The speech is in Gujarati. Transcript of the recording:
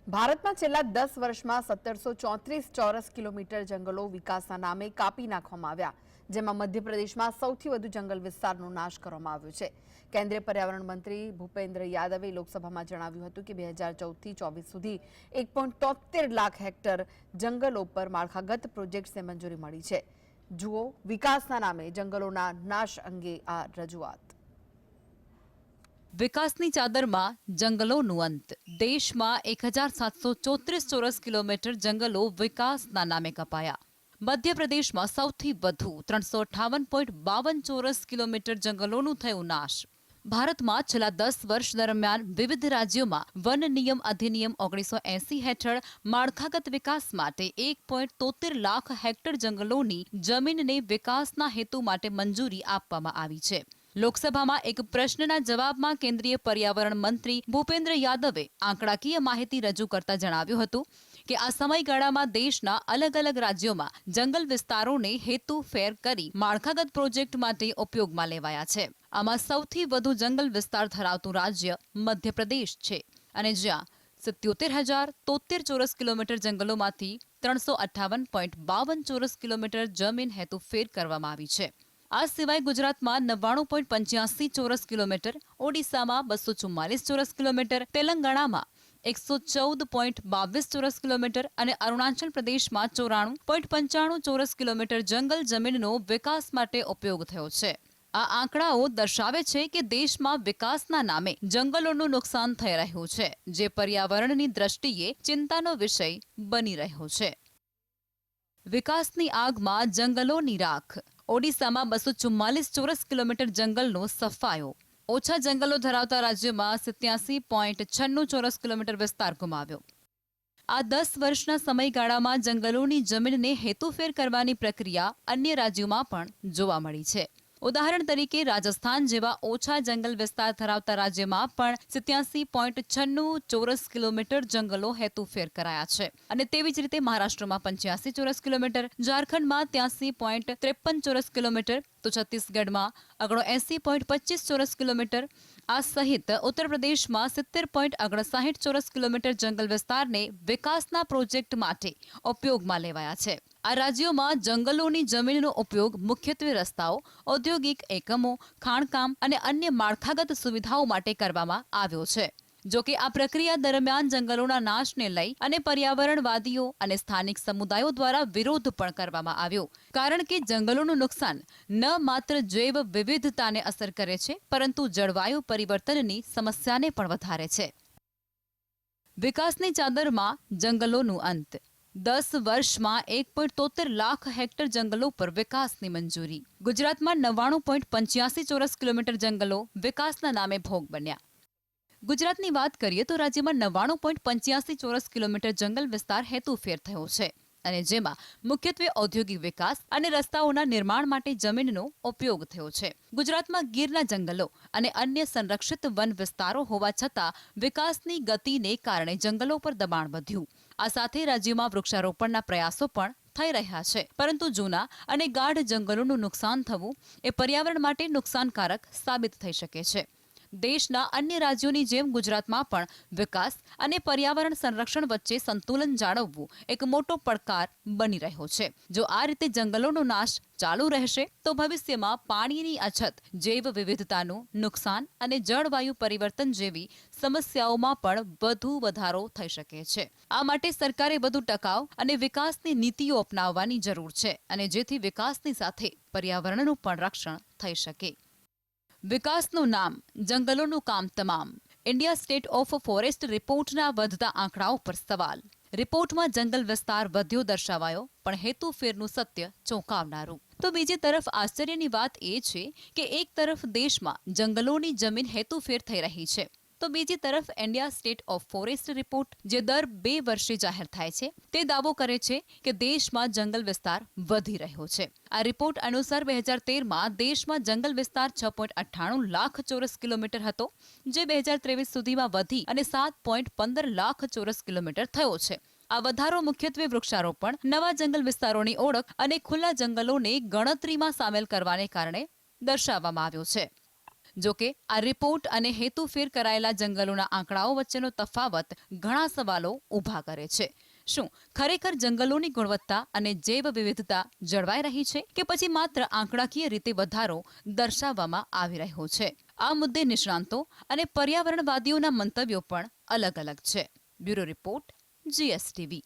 ભારતમાં છેલ્લા 10 વર્ષમાં 1734 ચોરસ કિલોમીટર જંગલો વિકાસના નામે કાપી નાખવામાં આવ્યા, જેમાં મધ્યપ્રદેશમાં સૌથી વધુ જંગલ વિસ્તારનો નાશ કરવામાં આવ્યો છે. કેન્દ્રીય પર્યાવરણ મંત્રી ભૂપેન્દ્ર યાદવે લોકસભામાં જણાવ્યું હતું કે 2014થી 24 સુધી 1.73 લાખ હેક્ટર જંગલો પર માળખાગત પ્રોજેક્ટ્સને મંજૂરી મળી છે. જુઓ વિકાસના નામે જંગલોના નાશ અંગે આ રજૂઆત. વિકાસની ચાદરમાં જંગલોનું અંત. દેશમાં 1734 ચોરસ કિલોમીટર જંગલો વિકાસના નામે કપાયા. મધ્યપ્રદેશમાં સૌથી વધુ 358.52 ચોરસ કિલોમીટર જંગલોનું થયું નાશ. ભારતમાં છેલ્લા 10 વર્ષ દરમિયાન વિવિધ રાજ્યોમાં વન નિયમ અધિનિયમ 1980 હેઠળ માળખાગત વિકાસ માટે 1.73 લાખ હેક્ટર જંગલોની જમીનને વિકાસના હેતુ માટે મંજૂરી આપવામાં આવી છે. લોકસભામાં એક પ્રશ્નના જવાબમાં કેન્દ્રીય પર્યાવરણ મંત્રી ભૂપેન્દ્ર યાદવે આંકડાકીય માહિતી રજૂ કરતા જણાવ્યું હતું કે આ સમયગાળામાં દેશના અલગ અલગ રાજ્યોમાં જંગલ વિસ્તારોને હેતુ ફેર કરી માળખાગત પ્રોજેક્ટ માટે ઉપયોગમાં લેવાયા છે. આમાં સૌથી વધુ જંગલ વિસ્તાર ધરાવતું રાજ્ય મધ્યપ્રદેશ છે અને જ્યાં 77,073 ચોરસ કિલોમીટર જંગલોમાંથી 358.52 ચોરસ કિલોમીટર જમીન હેતુ ફેર કરવામાં આવી છે. આ સિવાય ગુજરાતમાં 99.85 ચોરસ કિલોમીટર, ઓડિશામાં 244 ચોરસ કિલોમીટર, તેલંગાણામાં 114.22 ચોરસ કિલોમીટર અને અરુણાચલ પ્રદેશમાં 94.95 ચોરસ કિલોમીટર જંગલ જમીનનો વિકાસ માટે ઉપયોગ થયો છે. આ આંકડાઓ દર્શાવે છે કે દેશમાં વિકાસના નામે જંગલોનું નુકસાન થઈ રહ્યું છે, જે પર્યાવરણની દ્રષ્ટિએ ચિંતાનો વિષય બની રહ્યો છે. વિકાસની આગમાં જંગલોની રાખ. ઓડિશામાં 244 ચોરસ કિલોમીટર જંગલનો સફાયો. ઓછા જંગલો ધરાવતા રાજ્યોમાં 87.96 ચોરસ કિલોમીટર વિસ્તાર ગુમાવ્યો. આ 10 વર્ષના સમયગાળામાં જંગલોની જમીનને હેતુફેર કરવાની પ્રક્રિયા અન્ય રાજ્યોમાં પણ જોવા મળી છે. ઉદાહરણ તરીકે રાજસ્થાન જેવા ઓછા જંગલ વિસ્તાર ધરાવતા રાજ્યમાં પણ 87.96 ચોરસ કિલોમીટર જંગલો હેતુફેર કરાયા છે અને તેવી જ રીતે મહારાષ્ટ્રમાં 85 ચોરસ કિલોમીટર, ઝારખંડમાં 83.53 ચોરસ કિલોમીટર, તો છત્તીસગઢમાં 79.25 ચોરસ કિલોમીટર, આ સહિત ઉત્તર પ્રદેશમાં 70.59 ચોરસ કિલોમીટર જંગલ વિસ્તારને વિકાસના પ્રોજેક્ટ માટે ઉપયોગમાં લેવાયા છે. આ રાજ્યોમાં જંગલોની જમીનનો ઉપયોગ મુખ્યત્વે રસ્તાઓ, ઔદ્યોગિક એકમો, ખાણકામ અને અન્ય માળખાગત સુવિધાઓ માટે કરવામાં આવ્યો છે. જોકે આ પ્રક્રિયા દરમિયાન જંગલોના નાશને લઈ અને પર્યાવરણવાદીઓ અને સ્થાનિક સમુદાયો દ્વારા વિરોધ પણ કરવામાં આવ્યો, કારણ કે જંગલોનું નુકસાન ન માત્ર જૈવ વિવિધતાને અસર કરે છે, પરંતુ જળવાયુ પરિવર્તનની સમસ્યાને પણ વધારે છે. વિકાસની ચાદરમાં જંગલોનું અંત. 10 વર્ષમાં 1.73 લાખ હેક્ટર જંગલો પર વિકાસની મંજૂરી. ગુજરાતમાં 99.85 ચોરસ કિલોમીટર જંગલો વિકાસના નામે ભોગ બન્યા. ગુજરાતની વાત કરીએ તો રાજ્યમાં 99.85 ચોરસ કિલોમીટર જંગલ વિસ્તાર હેતુફેર થયો છે અને જેમાં મુખ્યત્વે ઔદ્યોગિક વિકાસ અને રસ્તાઓના નિર્માણ માટે જમીનનો ઉપયોગ થયો છે. ગુજરાતમાં ગીરના જંગલો અને અન્ય સંરક્ષિત વન વિસ્તારો હોવા છતાં વિકાસની ગતિને કારણે જંગલો પર દબાણ વધ્યું. આ સાથે રાજ્યમાં વૃક્ષારોપણના પ્રયાસો પણ થઈ રહ્યા છે, પરંતુ જૂના અને ગાઢ જંગલોનું નુકસાન થવું એ પર્યાવરણ માટે નુકસાનકારક સાબિત થઈ શકે છે. દેશના અન્ય રાજ્યોની જેમ ગુજરાતમાં પણ વિકાસ અને પર્યાવરણ સંરક્ષણ વચ્ચે સંતુલન જાળવવું એક મોટો પડકાર બની રહ્યો છે. જો આ રીતે જંગલોનો નાશ ચાલુ રહેશે તો ભવિષ્યમાં પાણીની અછત, જૈવ વિવિધતાનું નુકસાન અને જળવાયુ પરિવર્તન જેવી સમસ્યાઓમાં પણ વધુ વધારો થઈ શકે છે. આ માટે સરકારે વધુ ટકાઉ અને વિકાસની નીતિઓ અપનાવવાની જરૂર છે અને જેથી વિકાસની સાથે પર્યાવરણનું પણ રક્ષણ થઈ શકે. વિકાસનું નામ, જંગલોનું કામ તમામ. ઇન્ડિયા સ્ટેટ ઓફ ફોરેસ્ટ રિપોર્ટના વધતા આંકડાઓ પર સવાલ. રિપોર્ટમાં જંગલ વિસ્તાર વધ્યો દર્શાવાયો, પણ હેતુફેરનું સત્ય ચોંકાવનારું. તો બીજી તરફ આશ્ચર્યની વાત એ છે કે એક તરફ દેશમાં જંગલોની જમીન હેતુફેર થઈ રહી છે, તો બીજી તરફ India state of forest report, જે દર 2 વર્ષે જાહેર થાય છે, તે દાવો કરે છે કે દેશમાં જંગલ વિસ્તાર વધી રહ્યો છે. આ રિપોર્ટ અનુસાર 2013માં દેશમાં જંગલ વિસ્તાર 6.98 લાખ ચોરસ કિલોમીટર હતો, જે 2023 સુધીમાં વધી અને 7.15 લાખ ચોરસ કિલોમીટર થયો છે. આ વધારો મુખ્યત્વે વૃક્ષારોપણ, નવા જંગલ વિસ્તારોની ઓળખ અને ખુલ્લા જંગલોને ગણતરીમાં સામેલ કરવાને કારણે દર્શાવવામાં આવ્યો છે. જોકે આ રિપોર્ટ અને હેતુફેર કરાયેલા જંગલોના આંકડાઓ વચ્ચેનો તફાવત ઘણા સવાલો ઊભા કરે છે. શું ખરેખર જંગલોની ગુણવત્તા અને જૈવ વિવિધતા જળવાઈ રહી છે કે પછી માત્ર આંકડાકીય રીતે વધારો દર્શાવવામાં આવી રહ્યો છે? આ મુદ્દે નિષ્ણાંતો અને પર્યાવરણવાદીઓના મંતવ્યો પણ અલગ અલગ છે. Bureau report, GSTV.